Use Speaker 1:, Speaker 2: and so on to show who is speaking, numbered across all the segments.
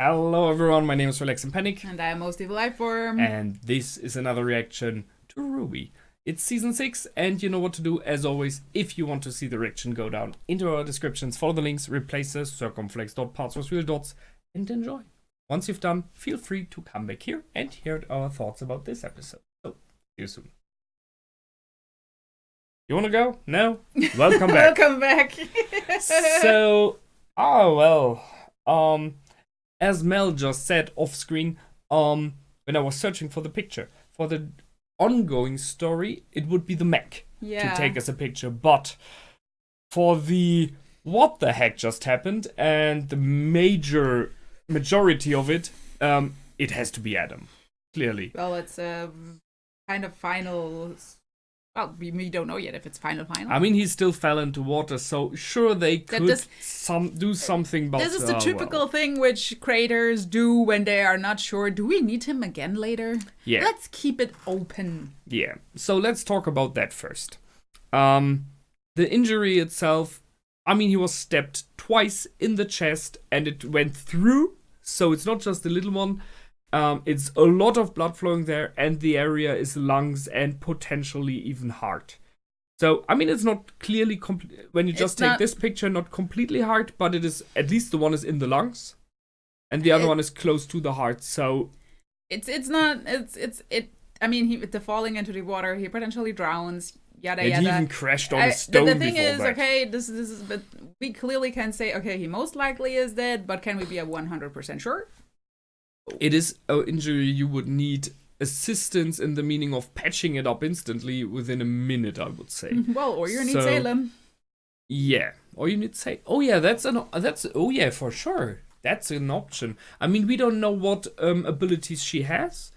Speaker 1: Hello everyone, my name is Relax and Panic.
Speaker 2: And I am Most Evil Lifeform.
Speaker 1: And this is another reaction to RWBY. It's season 6, and you know what to do. As always, if you want to see the reaction, go down into our descriptions, follow the links, replace the circumflex dot parts with real dots, and enjoy. Once you've done, feel free to come back here and hear our thoughts about this episode. So, see you soon. You wanna go? No? Welcome back.
Speaker 2: Welcome back.
Speaker 1: As Mel just said off screen, when I was searching for the picture, for the ongoing story, it would be the mech to take as a picture. But for the what the heck just happened and the majority of it, it has to be Adam, clearly.
Speaker 2: Well, it's a kind of final. Well, we don't know yet if it's final.
Speaker 1: I mean, he still fell into water, so sure they could do something. But
Speaker 2: this is the typical thing which creators do when they are not sure. Do we need him again later?
Speaker 1: Yeah.
Speaker 2: Let's keep it open.
Speaker 1: Yeah. So let's talk about that first. The injury itself. I mean, he was stabbed twice in the chest, and it went through. So it's not just a little one. It's a lot of blood flowing there, and the area is lungs and potentially even heart. So, I mean, it's not clearly when you just take this picture, not completely heart, but it is, at least the one is in the lungs, and the other one is close to the heart. So
Speaker 2: it's not. I mean, the falling into the water, he potentially drowns. Yada yada.
Speaker 1: And he even crashed on a stone.
Speaker 2: The thing is,
Speaker 1: that.
Speaker 2: Okay, this is, but we clearly can say, okay, he most likely is dead, but can we be 100% sure?
Speaker 1: It is an injury you would need assistance in the meaning of patching it up instantly within a minute, I would say.
Speaker 2: Well, or you need Salem.
Speaker 1: Yeah, or you need Salem. Oh yeah, oh yeah, for sure. That's an option. I mean, we don't know what abilities she has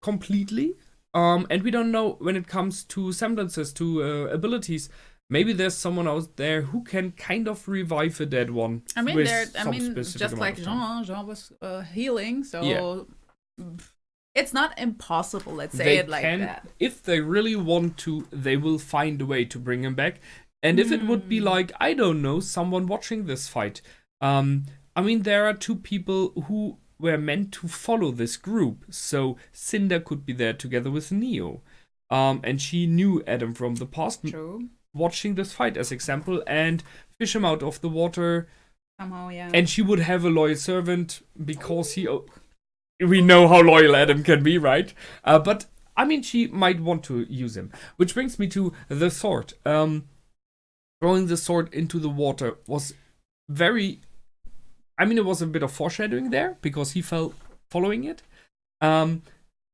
Speaker 1: completely. And we don't know when it comes to semblances to abilities. Maybe there's someone out there who can kind of revive a dead one.
Speaker 2: I mean, just like Jean was healing, so yeah. It's not impossible. Let's say it like that.
Speaker 1: If they really want to, they will find a way to bring him back. And if it would be like, I don't know, someone watching this fight. I mean, there are two people who were meant to follow this group. So Cinder could be there together with Neo. And she knew Adam from the past.
Speaker 2: True.
Speaker 1: Watching this fight as example and fish him out of the water
Speaker 2: somehow, yeah.
Speaker 1: And she would have a loyal servant because we know how loyal Adam can be, right? But I mean, she might want to use him, which brings me to the sword. Throwing the sword into the water was very, I mean, it was a bit of foreshadowing there because he fell following it.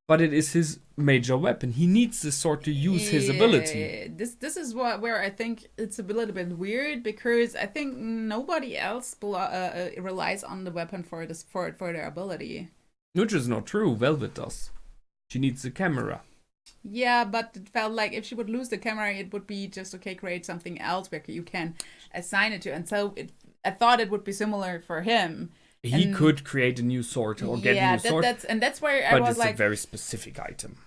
Speaker 1: But it is his major weapon. He needs the sword to use his ability.
Speaker 2: This is where I think it's a little bit weird because I think nobody else relies on the weapon for their ability.
Speaker 1: Which is not true. Velvet does. She needs the camera.
Speaker 2: Yeah, but it felt like if she would lose the camera, it would be just okay. Create something else where you can assign it to. And so I thought it would be similar for him.
Speaker 1: He could create a new sword or get a new sword.
Speaker 2: That's where I was like,
Speaker 1: but it's a very specific item.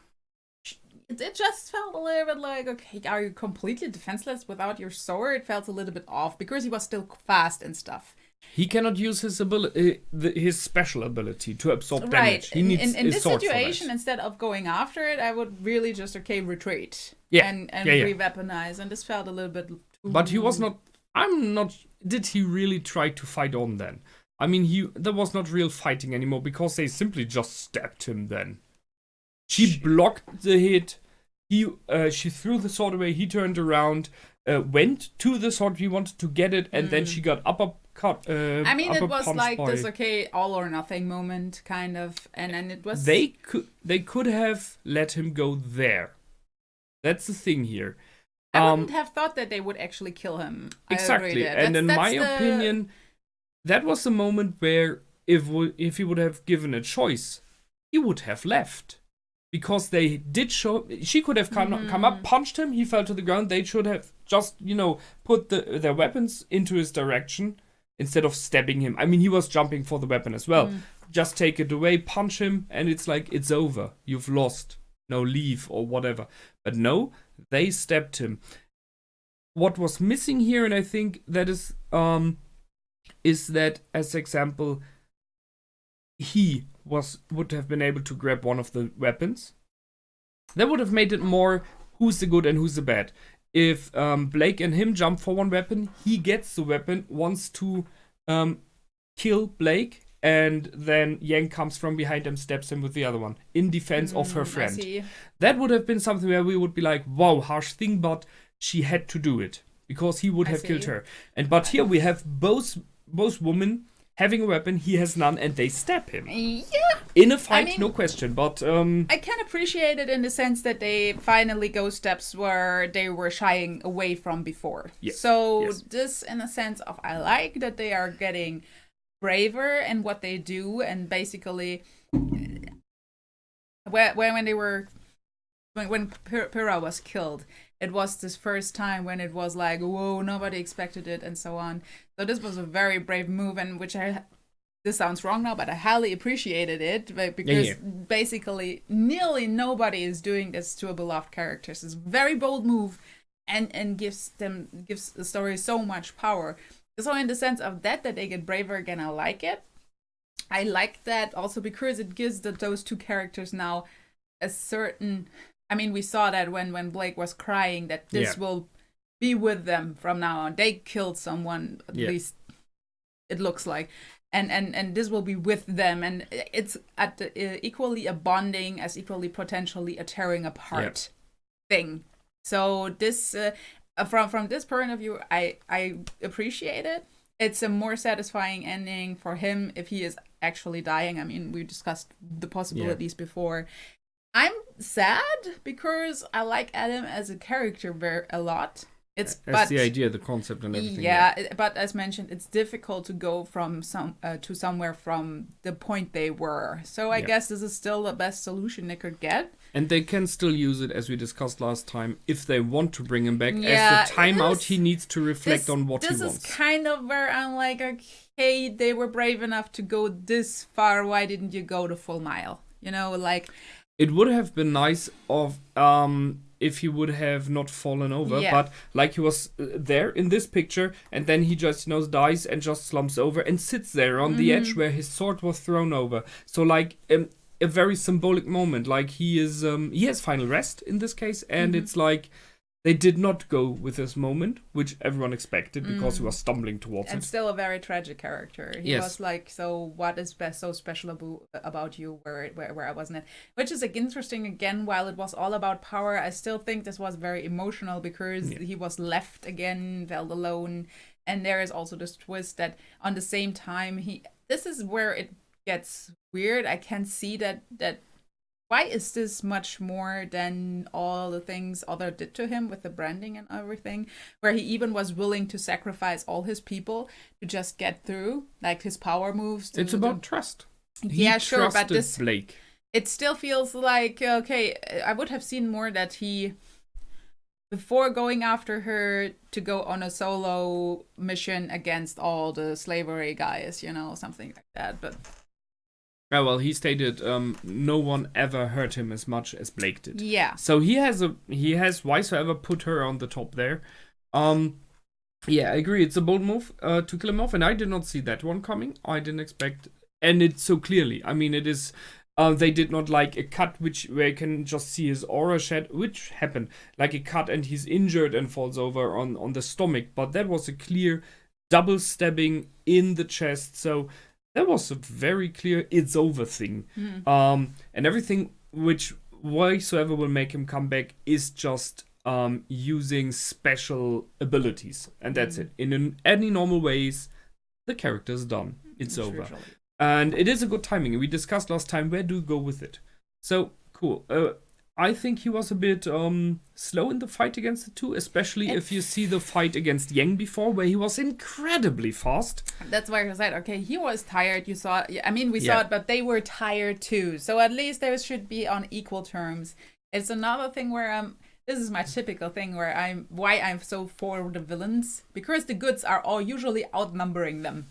Speaker 2: It just felt a little bit like, okay, are you completely defenseless without your sword? It felt a little bit off because he was still fast and stuff.
Speaker 1: He cannot use his ability, his special ability to absorb damage.
Speaker 2: Right.
Speaker 1: He needs
Speaker 2: in
Speaker 1: his
Speaker 2: this
Speaker 1: sword
Speaker 2: situation, instead of going after it, I would really just retreat.
Speaker 1: Yeah.
Speaker 2: And re-weaponize. And this felt a little bit too...
Speaker 1: But he was not. Did he really try to fight on then? I mean, there was not real fighting anymore because they simply just stabbed him then. She blocked the hit. She threw the sword away. He turned around, went to the sword. He wanted to get it, and then she got uppercut.
Speaker 2: I mean, it was like this, all or nothing moment, kind of. And it was...
Speaker 1: They could have let him go there. That's the thing here.
Speaker 2: I wouldn't have thought that they would actually kill him.
Speaker 1: Exactly. And in my opinion... That was the moment where, if he would have given a choice, he would have left. Because they did show... She could have come up, punched him, he fell to the ground. They should have just, put their weapons into his direction instead of stabbing him. I mean, he was jumping for the weapon as well. Just take it away, punch him, and it's like, it's over. You've lost. No, leave or whatever. But no, they stabbed him. What was missing here, and I think that is that, as example, he would have been able to grab one of the weapons, that would have made it more who's the good and who's the bad. If Blake and him jump for one weapon, he gets the weapon, wants to kill Blake, and then Yang comes from behind and stabs him with the other one in defense of her friend. That would have been something where we would be like, wow, harsh thing, but she had to do it because he would have killed her. But here we have both women having a weapon, he has none, and they stab him.
Speaker 2: Yeah.
Speaker 1: In a fight, no question, but...
Speaker 2: I can appreciate it in the sense that they finally go steps where they were shying away from before.
Speaker 1: Yes.
Speaker 2: So this, in a sense of, I like that they are getting braver in what they do, and basically... When Pyrrha was killed, it was this first time when it was like, whoa, nobody expected it, and so on. So this was a very brave move, and this sounds wrong now, but I highly appreciated it, because basically nearly nobody is doing this to a beloved character. It's a very bold move, and gives the story so much power. So in the sense of that they get braver again, I like it. I like that also because it gives those two characters now a certain... I mean, we saw that when Blake was crying, that this will be with them from now on. They killed someone, at least it looks like. And this will be with them. And it's equally a bonding as equally potentially a tearing apart thing. So this, from this point of view, I appreciate it. It's a more satisfying ending for him if he is actually dying. I mean, we discussed the possibilities before. I'm sad because I like Adam as a character a lot.
Speaker 1: That's the idea, the concept, and everything.
Speaker 2: But as mentioned, it's difficult to go from to somewhere from the point they were. So I guess this is still the best solution they could get.
Speaker 1: And they can still use it, as we discussed last time, if they want to bring him back. As the timeout, he needs to reflect on what he wants. This is
Speaker 2: kind of where I'm like, okay, they were brave enough to go this far. Why didn't you go the full mile? You know, like...
Speaker 1: It would have been nice if he would have not fallen over, but like he was there in this picture, and then he just dies and just slumps over and sits there on the edge where his sword was thrown over. So like a very symbolic moment. Like he has final rest in this case, and it's like they did not go with this moment, which everyone expected because he was stumbling towards it.
Speaker 2: And still a very tragic character. He was like, so what is so special about you where I wasn't? Which is like, interesting again, while it was all about power, I still think this was very emotional because he was left again, felt alone. And there is also this twist that on the same time, this is where it gets weird. I can see that why is this much more than all the things other did to him with the branding and everything, where he even was willing to sacrifice all his people to just get through, like his power moves.
Speaker 1: It's about trust.
Speaker 2: Sure, but this
Speaker 1: Blake.
Speaker 2: It still feels like, okay, I would have seen more that he, before going after her, to go on a solo mission against all the slavery guys, something like that, but...
Speaker 1: Yeah, well, he stated no one ever hurt him as much as Blake did.
Speaker 2: Yeah.
Speaker 1: So he has whysoever put her on the top there. Yeah, I agree. It's a bold move to kill him off, and I did not see that one coming. I didn't expect, and it's so clearly. I mean, it is. They did not like a cut where you can just see his aura shed, which happened like a cut, and he's injured and falls over on the stomach. But that was a clear double stabbing in the chest. So. That was a very clear it's over thing. And everything which whatsoever will make him come back is just using special abilities. And that's it. In any normal ways, the character's done. It's over. And it is a good timing. We discussed last time, where do you go with it? So, cool. I think he was a bit slow in the fight against the two, especially if you see the fight against Yang before, where he was incredibly fast.
Speaker 2: That's why I said, okay, he was tired. You saw it. I mean, we saw it, but they were tired too. So at least they should be on equal terms. It's another thing where this is my typical thing where I'm so for the villains, because the goods are all usually outnumbering them.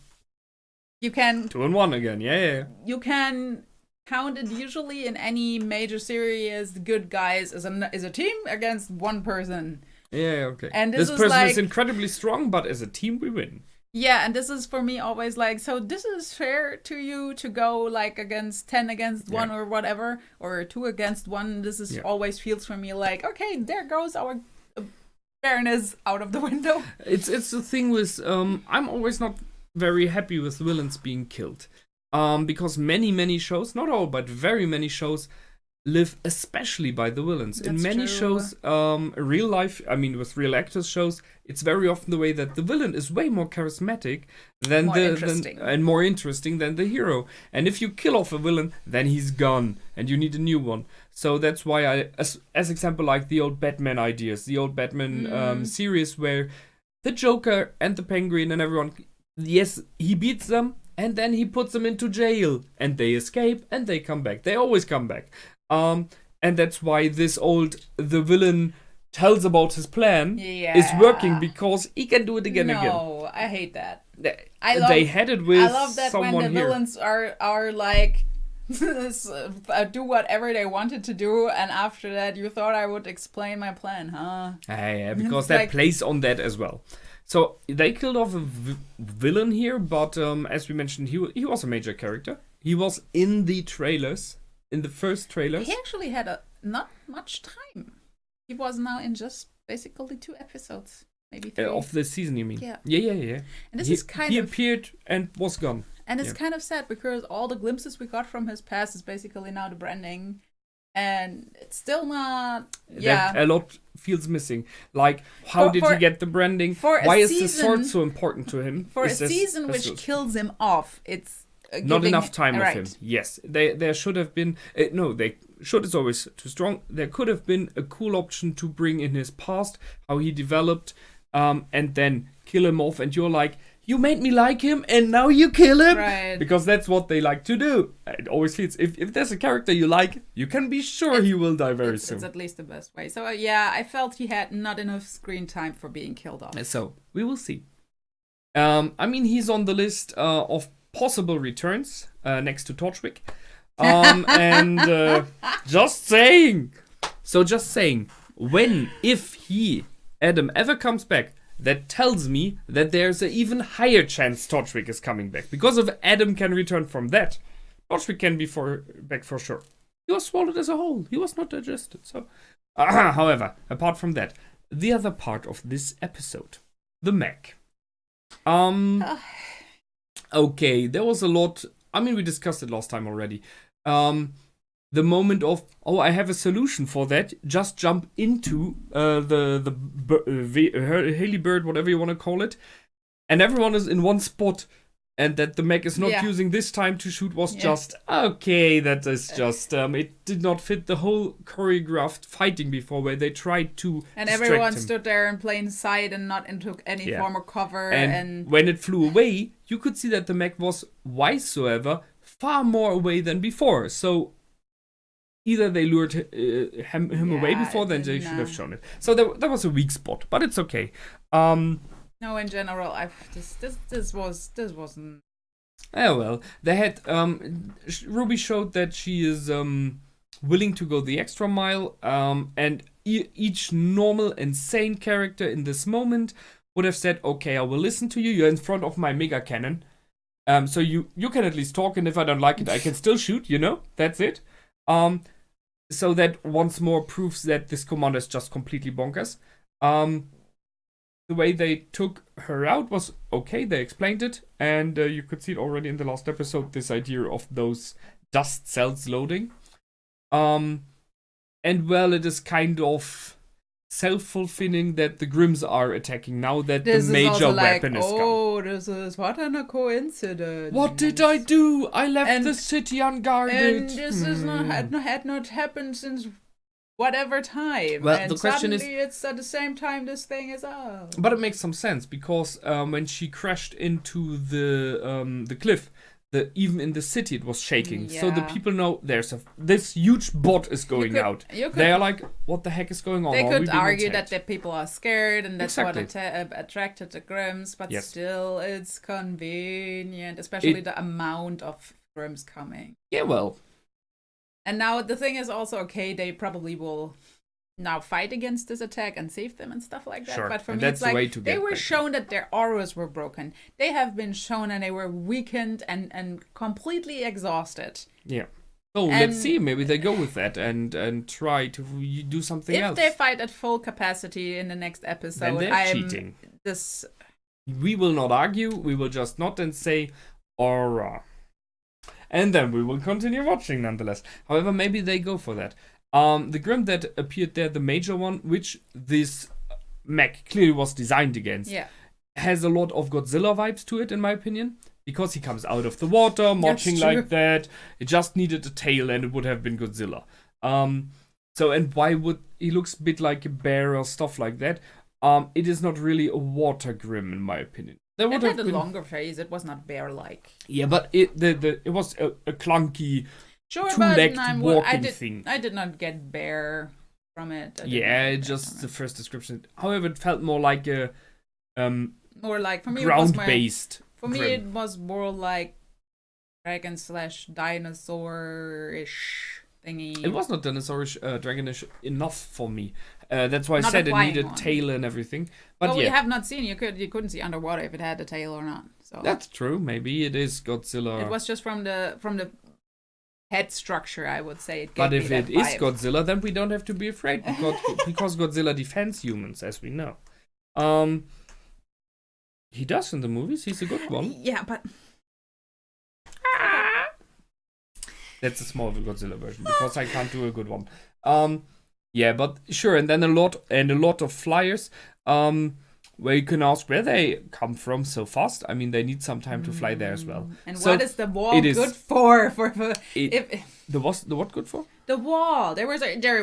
Speaker 2: You can
Speaker 1: 2-1 again, yeah.
Speaker 2: You can counted usually in any major series, the good guys is a team against one person.
Speaker 1: Yeah, okay.
Speaker 2: And
Speaker 1: this person is incredibly strong, but as a team we win.
Speaker 2: Yeah, and this is for me always like, so this is fair to you to go like against 10 against 1 or whatever, or 2 against 1. This is always feels for me like, okay, there goes our fairness out of the window.
Speaker 1: It's the thing with I'm always not very happy with villains being killed. Because many shows, not all, but very many shows live especially by the villains.
Speaker 2: That's
Speaker 1: in many
Speaker 2: true.
Speaker 1: shows, real life, I mean with real actors shows, it's very often the way that the villain is way more charismatic than more interesting than the hero. And if you kill off a villain, then he's gone and you need a new one. So that's why I, as example, like the old Batman ideas, the old Batman series where the Joker and the Penguin and everyone, yes, he beats them and then he puts them into jail and they escape and they come back. They always come back. And that's why the villain tells about his plan is working because he can do it again.
Speaker 2: No, I hate that.
Speaker 1: They had it with
Speaker 2: I love that
Speaker 1: someone
Speaker 2: when the
Speaker 1: here.
Speaker 2: villains are like do whatever they wanted to do, and after that you thought I would explain my plan, huh?
Speaker 1: Yeah, because that plays on that as well. So they killed off a villain here, but as we mentioned, he was a major character. He was in the trailers. In the first trailers.
Speaker 2: He actually had not much time. He was now in just basically 2 episodes, maybe 3.
Speaker 1: Of the season, you mean?
Speaker 2: Yeah.
Speaker 1: Yeah.
Speaker 2: And this
Speaker 1: he appeared and was gone.
Speaker 2: And it's kind of sad because all the glimpses we got from his past is basically now the branding. And it's still not...
Speaker 1: A lot feels missing. Like, how did he get the branding? Why is the sword so important to him?
Speaker 2: For a season which kills him off, it's...
Speaker 1: not enough time with him. Yes, there should have been. They should is always too strong. There could have been a cool option to bring in his past, how he developed, and then kill him off. And you're like, you made me like him, and now you kill him,
Speaker 2: right?
Speaker 1: Because that's what they like to do. It always feels if there's a character you like, you can be sure he will die very soon.
Speaker 2: It's at least the best way. So I felt he had not enough screen time for being killed off.
Speaker 1: So we will see. I mean, he's on the list of possible returns next to Torchwick. And just saying. So just saying, if Adam ever comes back, that tells me that there's an even higher chance Torchwick is coming back. Because if Adam can return from that, Torchwick can be back for sure. He was swallowed as a whole. He was not digested. So, however, apart from that, the other part of this episode, the mech. Okay, there was a lot. I mean, we discussed it last time already. The moment of, I have a solution for that. Just jump into the Haley Bird, whatever you want to call it, and everyone is in one spot. And that the mech is not using this time to shoot was just okay. That is just it did not fit the whole choreographed fighting before, where they tried to
Speaker 2: and everyone stood there in plain sight and not into any form of cover. And
Speaker 1: when it flew away, you could see that the mech was whysoever far more away than before. So either they lured him away before, then they should have shown it. So that was a weak spot, but it's okay.
Speaker 2: No, in general, this wasn't.
Speaker 1: Oh well, they had RWBY showed that she is willing to go the extra mile, and each normal and sane character in this moment would have said, "Okay, I will listen to you. You're in front of my mega cannon, so you can at least talk, and if I don't like it, I can still shoot. You know, that's it." So that once more proves that this commander is just completely bonkers. The way they took her out was okay. They explained it, and you could see it already in the last episode, this idea of those dust cells loading. And well, it is kind of self-fulfilling that the Grimms are attacking now that the major weapon is gone.
Speaker 2: Oh, what a coincidence.
Speaker 1: What did I do? I left the city unguarded.
Speaker 2: And this had not happened since whatever time.
Speaker 1: Well,
Speaker 2: and
Speaker 1: the question is,
Speaker 2: it's at the same time this thing is up.
Speaker 1: But it makes some sense because when she crashed into the cliff, even in the city it was shaking. So the people know this huge bot is going out. They are like, what the heck is going on?
Speaker 2: They could argue that the people are scared and that's what attracted the Grimms, but still it's convenient, especially the amount of Grimms coming.
Speaker 1: Yeah, well.
Speaker 2: And now the thing is also, okay, they probably will now fight against this attack and save them and stuff like that.
Speaker 1: Sure.
Speaker 2: But for
Speaker 1: And
Speaker 2: me,
Speaker 1: that's
Speaker 2: it's
Speaker 1: the
Speaker 2: like
Speaker 1: way to
Speaker 2: they
Speaker 1: get
Speaker 2: were
Speaker 1: back.
Speaker 2: shown that their auras were broken. They have been shown and they were weakened and completely exhausted.
Speaker 1: Yeah. So let's see. Maybe they go with that and try to do something else.
Speaker 2: If they fight at full capacity in the next episode,
Speaker 1: then they're cheating. We will not argue. We will just nod and say, aura. And then we will continue watching nonetheless. However, maybe they go for that. The Grimm that appeared there, the major one, which this mech clearly was designed against, has a lot of Godzilla vibes to it, in my opinion. Because he comes out of the water, marching like that. It just needed a tail and it would have been Godzilla. And why would... He looks a bit like a bear or stuff like that. It is not really a water Grimm, in my opinion.
Speaker 2: It had a longer face. It was not bear-like.
Speaker 1: Yeah, but it was a clunky, two-legged walking thing.
Speaker 2: I did not get bear from it.
Speaker 1: Just the first description. However, it felt more like a
Speaker 2: more like for me
Speaker 1: ground-based.
Speaker 2: For me, it was more like dragon/dinosaur-ish thingy.
Speaker 1: It was not dinosaurish, dragonish enough for me. That's why I said it needed tail and everything. But
Speaker 2: we have not seen. You couldn't see underwater if it had a tail or not. So
Speaker 1: that's true. Maybe it is Godzilla.
Speaker 2: It was just from the head structure, I would say.
Speaker 1: But if it is Godzilla, then we don't have to be afraid because Godzilla defends humans, as we know. He does in the movies. He's a good one.
Speaker 2: Yeah, but
Speaker 1: that's a small Godzilla version because I can't do a good one. Yeah, but sure, and then a lot of flyers. Where you can ask where they come from so fast. I mean, they need some time to fly there as well.
Speaker 2: And so what is the wall good for?
Speaker 1: The what good for?
Speaker 2: The wall. There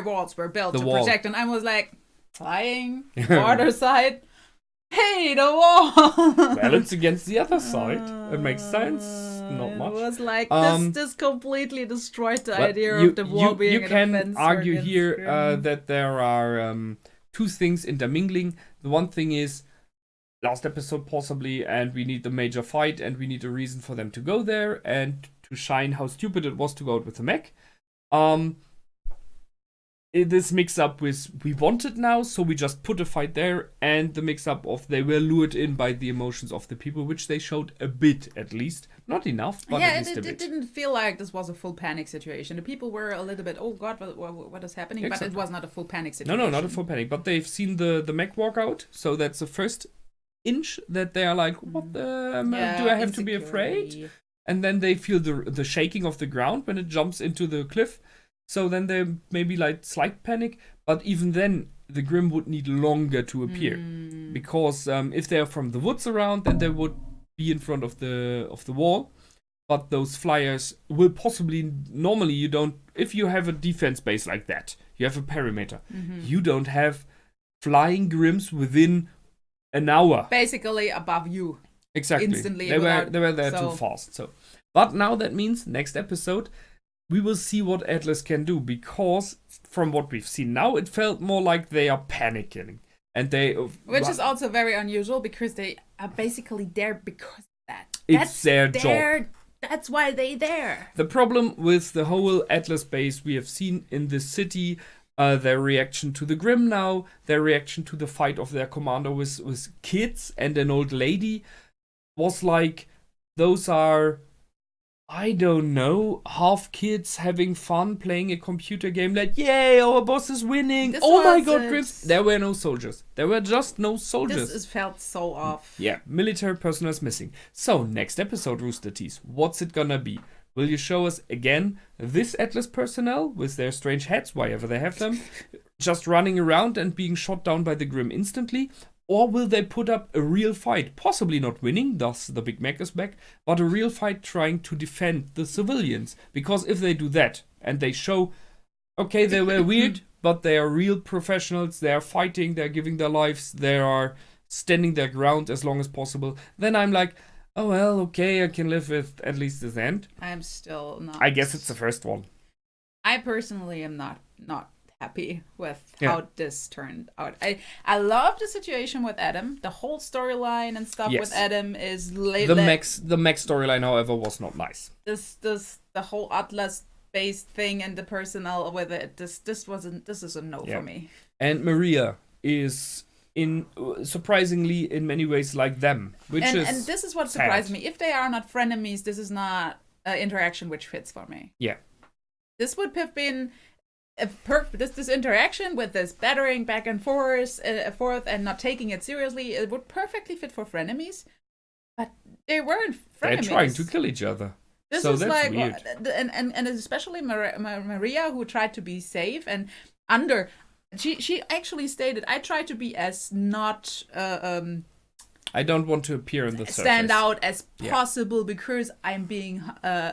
Speaker 2: walls were built to protect, and I was like, flying water side. Hey, the wall!
Speaker 1: Well, it's against the other side. It makes sense. Not much.
Speaker 2: It was like, this completely destroyed the idea of the wall being a defense.
Speaker 1: You can argue here that there are two things intermingling. The one thing is, last episode possibly, and we need the major fight, and we need a reason for them to go there, and to shine how stupid it was to go out with the mech. This mix-up with we want it now, so we just put a fight there, and the mix-up of they were lured in by the emotions of the people, which they showed a bit at least. Not enough, but at least a bit.
Speaker 2: It didn't feel like this was a full panic situation. The people were a little bit, oh god, what is happening? Exactly. But it was not a full panic situation.
Speaker 1: No, not a full panic. But they've seen the mech walk out, so that's the first inch that they are like, what do I have to be afraid? And then they feel the shaking of the ground when it jumps into the cliff. So then they maybe like slight panic, but even then the Grimm would need longer to appear, because if they're from the woods around, then they would be in front of the wall. But those flyers will possibly normally you don't. If you have a defense base like that, you have a perimeter. You don't have flying Grimms within an hour.
Speaker 2: Basically above you.
Speaker 1: Exactly.
Speaker 2: Instantly.
Speaker 1: They were there too fast. So, but now that means next episode. We will see what Atlas can do, because from what we've seen now, it felt more like they are panicking. And
Speaker 2: which is also very unusual, because they are basically there because of that.
Speaker 1: It's their job.
Speaker 2: That's why they're there.
Speaker 1: The problem with the whole Atlas base we have seen in this city, their reaction to the Grimm now, their reaction to the fight of their commander with kids and an old lady, was like, those are... I don't know, half kids having fun playing a computer game like, yay, our boss is winning. Oh my god, Grimms. There were no soldiers. There were just no soldiers.
Speaker 2: This felt so off.
Speaker 1: Yeah, military personnel is missing. So, next episode, Rooster Teeth, what's it gonna be? Will you show us again this Atlas personnel with their strange hats, wherever they have them, just running around and being shot down by the Grimm instantly? Or will they put up a real fight, possibly not winning, thus the Big Mac is back, but a real fight trying to defend the civilians? Because if they do that, and they show, okay, they were weird, but they are real professionals, they are fighting, they are giving their lives, they are standing their ground as long as possible, then I'm like, oh well, okay, I can live with at least this end.
Speaker 2: I'm still not...
Speaker 1: I guess it's the first one.
Speaker 2: I personally am not happy with how this turned out. I love the situation with Adam. The whole storyline and stuff with Adam is
Speaker 1: the mech storyline, however, was not nice.
Speaker 2: The whole Atlas based thing and the personal with it. This is a no for me.
Speaker 1: And Maria is surprisingly in many ways like them, and
Speaker 2: this is what surprised me. If they are not frenemies, this is not an interaction which fits for me.
Speaker 1: Yeah,
Speaker 2: this would have been this interaction with this battering back and forth and not taking it seriously. It would perfectly fit for frenemies, but they weren't frenemies.
Speaker 1: They're trying to kill each other.
Speaker 2: This
Speaker 1: so
Speaker 2: is
Speaker 1: that's
Speaker 2: like,
Speaker 1: weird.
Speaker 2: And especially Maria, who tried to be safe and she actually stated, I try to be as not
Speaker 1: I don't want to appear on the
Speaker 2: stand
Speaker 1: surface.
Speaker 2: out as possible because I'm being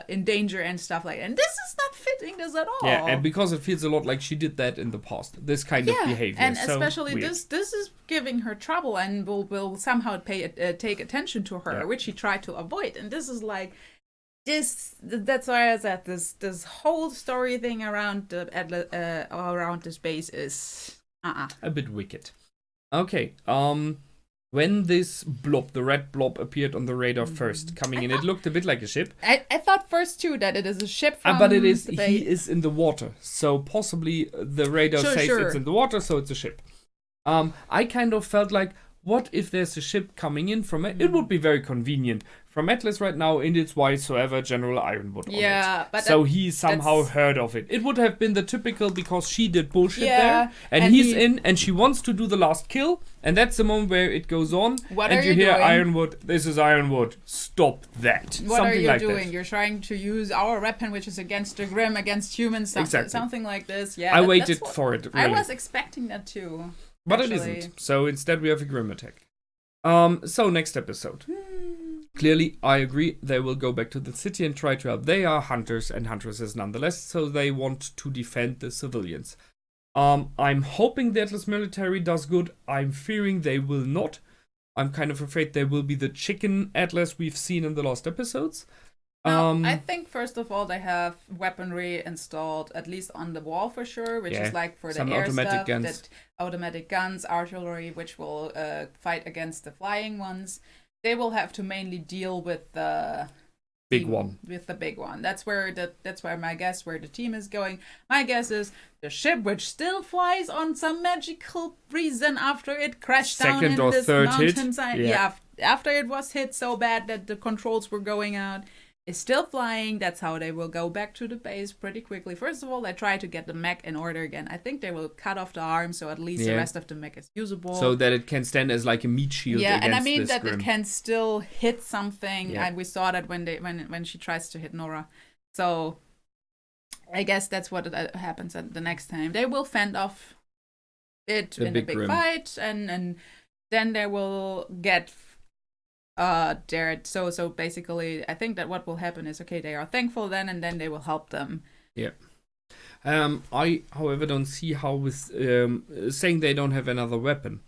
Speaker 2: in danger and stuff like that. And this is not fitting this at all.
Speaker 1: Yeah, and because it feels a lot like she did that in the past. This kind of behavior.
Speaker 2: And
Speaker 1: so
Speaker 2: especially
Speaker 1: weird.
Speaker 2: this is giving her trouble and will somehow take attention to her, which she tried to avoid. And this is like that's why I said this whole story thing around around this base is
Speaker 1: a bit wicked. Okay, when this blob, the red blob, appeared on the radar first, coming in, it looked a bit like a ship.
Speaker 2: I thought first too that it is a ship from
Speaker 1: but it is.
Speaker 2: the base.
Speaker 1: He is in the water, so possibly the radar says it's in the water, so it's a ship. I kind of felt like, what if there's a ship coming in from it? It would be very convenient. From Atlas right now, in its whatsoever General Ironwood on it.
Speaker 2: But
Speaker 1: so he somehow heard of it. It would have been the typical, because she did bullshit there, and he's in, and she wants to do the last kill, and that's the moment where it goes on, and you hear doing? Ironwood, this is Ironwood, stop that.
Speaker 2: What
Speaker 1: something
Speaker 2: are you
Speaker 1: like
Speaker 2: doing?
Speaker 1: That.
Speaker 2: You're trying to use our weapon, which is against the Grimm, against humans, something like this. Yeah,
Speaker 1: I waited for it, really.
Speaker 2: I was expecting that too.
Speaker 1: But it isn't, so instead we have a Grimm attack. So next episode. Clearly, I agree, they will go back to the city and try to help. They are hunters and huntresses nonetheless, so they want to defend the civilians. I'm hoping the Atlas military does good. I'm fearing they will not. I'm kind of afraid they will be the chicken Atlas we've seen in the last episodes.
Speaker 2: I think, first of all, they have weaponry installed, at least on the wall for sure, which is like for the air stuff, that automatic guns, artillery, which will fight against the flying ones. They will have to mainly deal with the
Speaker 1: big one.
Speaker 2: With the big one. That's where my guess where the team is going. My guess is the ship, which still flies on some magical reason after it crashed down in this mountainside. Yeah, after it was hit so bad that the controls were going out. Is still flying. That's how they will go back to the base pretty quickly. First of all, they try to get the mech in order again. I think they will cut off the arm so at least the rest of the mech is usable.
Speaker 1: So that it can stand as like a meat shield against
Speaker 2: and I mean that
Speaker 1: Grimm.
Speaker 2: it can still hit something. And we saw that when she tries to hit Nora. So I guess that's what happens at the next time. They will fend off it in a big Grimm fight and then they will get so basically I think that what will happen is, okay, they are thankful then, and then they will help them.
Speaker 1: I however don't see how with saying they don't have another weapon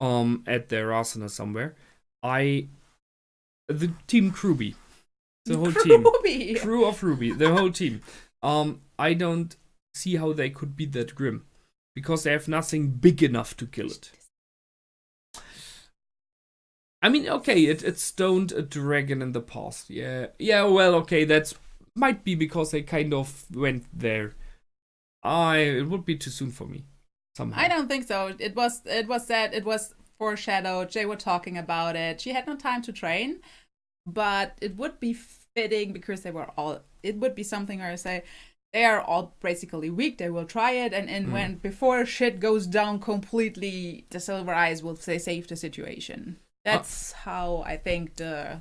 Speaker 1: at their arsenal somewhere. The team RWBY, the whole team, crew of RWBY, the whole team, I don't see how they could beat that Grimm, because they have nothing big enough to kill it. I mean, okay, it stoned a dragon in the past. Yeah, well, okay, that's might be because they kind of went there. It would be too soon for me, somehow.
Speaker 2: I don't think so. It was said, it was foreshadowed. They were talking about it. She had no time to train, but it would be fitting because it would be something where I say, they are all basically weak. They will try it, and when before shit goes down completely, the Silver Eyes will save the situation. That's how I think the...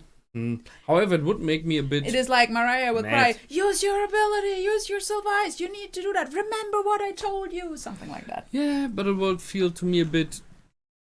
Speaker 1: However, it would make me a bit...
Speaker 2: It is like Mariah will cry, use your ability, use your Silver Eyes, you need to do that, remember what I told you, something like that.
Speaker 1: Yeah, but it would feel to me a bit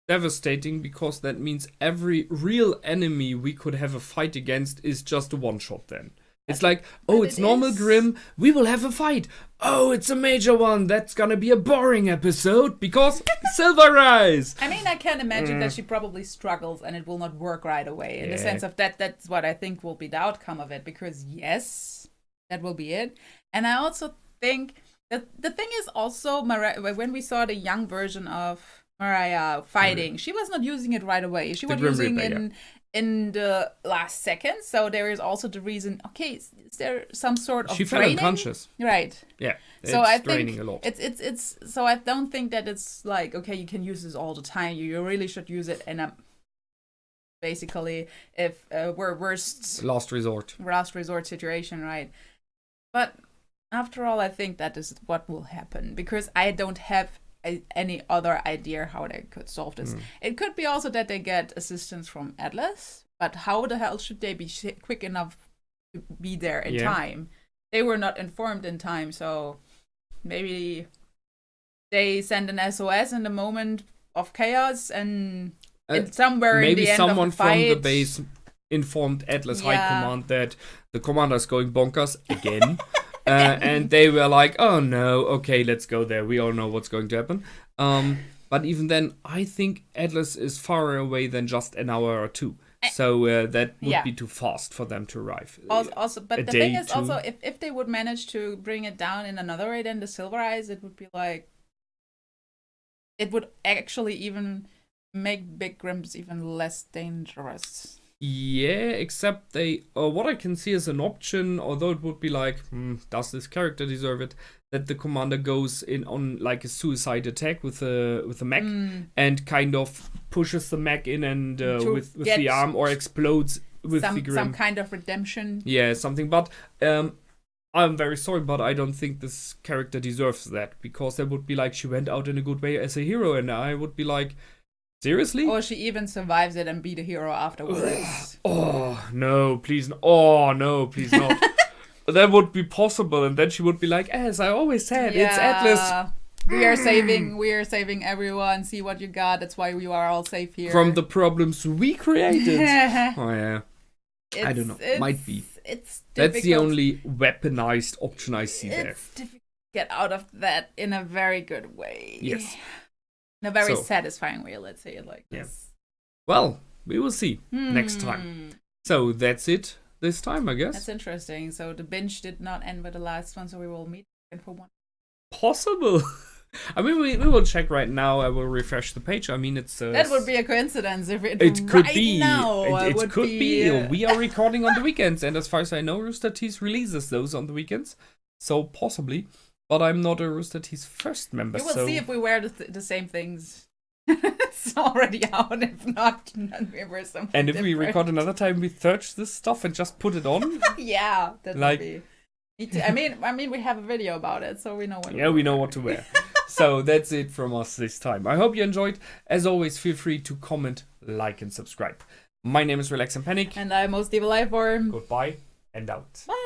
Speaker 1: devastating, because that means every real enemy we could have a fight against is just a one-shot then. It's like, oh, it's normal Grimm, we will have a fight. Oh, it's a major one, that's gonna be a boring episode, because Silver Eyes.
Speaker 2: I mean, I can imagine that she probably struggles and it will not work right away. In the sense of that's what I think will be the outcome of it, because yes, that will be it. And I also think that the thing is also, when we saw the young version of Mariah fighting, she was not using it right away. She was using in the last second. So there is also the reason, okay, is there some sort of
Speaker 1: She fell
Speaker 2: draining?
Speaker 1: unconscious.
Speaker 2: Right.
Speaker 1: Yeah.
Speaker 2: So I
Speaker 1: draining
Speaker 2: think
Speaker 1: a lot.
Speaker 2: it's so I don't think that it's like, okay, you can use this all the time. You really should use it in a basically if we're
Speaker 1: Last resort
Speaker 2: situation, right? But after all, I think that is what will happen because I don't have any other idea how they could solve this. It could be also that they get assistance from Atlas, but how the hell should they be quick enough to be there in time? They were not informed in time, so maybe they send an SOS in the moment of chaos and somewhere in the end
Speaker 1: someone
Speaker 2: of the fight,
Speaker 1: from the base informed Atlas High Command that the commander is going bonkers again. And they were like, oh no, okay, let's go there. We all know what's going to happen. But even then, I think Atlas is farther away than just an hour or two. So that would be too fast for them to arrive.
Speaker 2: Also, but the thing is also, if they would manage to bring it down in another way than the Silver Eyes, it would be like, it would actually even make Big Grimps even less dangerous.
Speaker 1: Yeah, except what I can see as an option, although it would be like, does this character deserve it? That the commander goes in on like a suicide attack with a mech and kind of pushes the mech in and with the arm or explodes with the Grim.
Speaker 2: Some kind of redemption.
Speaker 1: Yeah, something. But I'm very sorry, but I don't think this character deserves that because that would be like she went out in a good way as a hero, and I would be like, seriously?
Speaker 2: Or she even survives it and be the hero afterwards.
Speaker 1: Oh, no, please. Oh, no, please not. That would be possible. And then she would be like, as I always said, it's Atlas.
Speaker 2: We are saving everyone. See what you got. That's why we are all safe here.
Speaker 1: From the problems we created. Oh, yeah. I don't know. Might be.
Speaker 2: It's difficult.
Speaker 1: That's the only weaponized option I see there.
Speaker 2: It's difficult to get out of that in a very good way.
Speaker 1: Yes.
Speaker 2: In a very satisfying way, let's say it like this.
Speaker 1: Well, we will see next time. So that's it this time, I guess.
Speaker 2: That's interesting. So the binge did not end with the last one, so we will meet again for one.
Speaker 1: Possible. I mean, we will check right now. I will refresh the page. I mean, it's...
Speaker 2: that would be a coincidence if it
Speaker 1: could
Speaker 2: right
Speaker 1: be.
Speaker 2: Now
Speaker 1: it could be. We are recording on the weekends, and as far as I know, Rooster Teeth releases those on the weekends. So possibly. But I'm not a Rooster Teeth first member,
Speaker 2: we will see if we wear the same things. It's already out. If not, then we wear something
Speaker 1: And if
Speaker 2: different.
Speaker 1: we record another time, we search this stuff and just put it on?
Speaker 2: Yeah, that
Speaker 1: like,
Speaker 2: would be... I mean, we have a video about it, so we know what.
Speaker 1: Yeah, we know what to wear. So that's it from us this time. I hope you enjoyed. As always, feel free to comment, like, and subscribe. My name is Relax and Panic.
Speaker 2: And I'm Most Evil Life Form.
Speaker 1: Goodbye and out.
Speaker 2: Bye.